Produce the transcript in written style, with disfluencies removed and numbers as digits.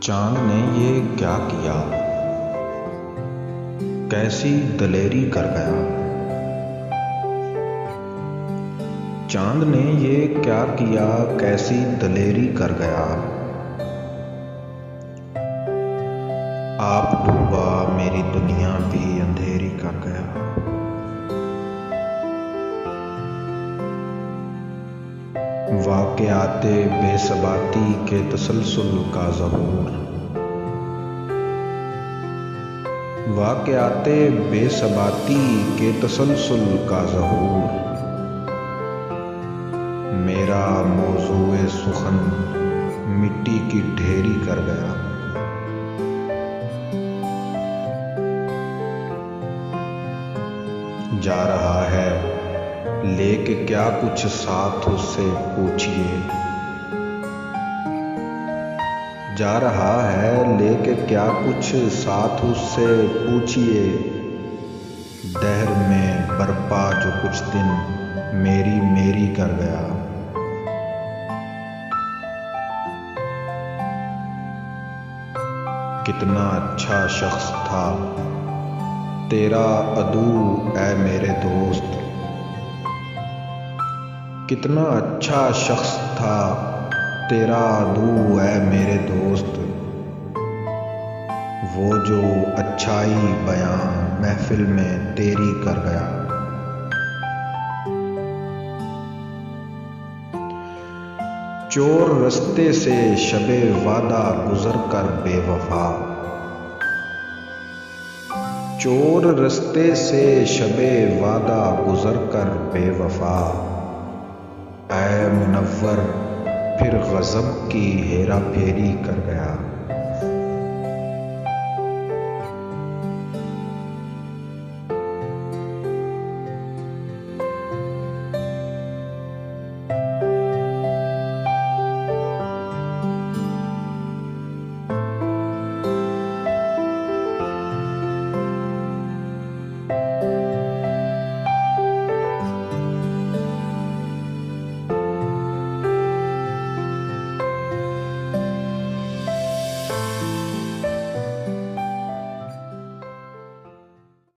चांद ने ये क्या किया, कैसी दलेरी कर गया। चांद ने ये क्या किया, कैसी दलेरी कर गया। आप डूबा मेरी दुनिया भी अंधेरी कर गया। वाक़याते बेसबाती के तसलसल का ज़हूर। वाक़याते बेसबाती के तसलसल का ज़हूर। मेरा मौज़ूए सुखन मिट्टी की ढेरी कर गया। जा रहा है लेके क्या कुछ साथ उससे पूछिए। जा रहा है लेके क्या कुछ साथ उससे पूछिए। दहर में बरपा जो कुछ दिन मेरी मेरी कर गया। कितना अच्छा शख्स था तेरा अदू ऐ मेरे दोस्त। कितना अच्छा शख्स था तेरा अदू ऐ मेरे दोस्त। वो जो अच्छाई बयां महफिल में तेरी कर गया। चोर रस्ते से शबे वादा गुजर कर बेवफा। चोर रस्ते से शबे वादा गुजर कर बेवफा। ऐ मुनव्वर फिर गज़ब की हेरा फेरी कर गया।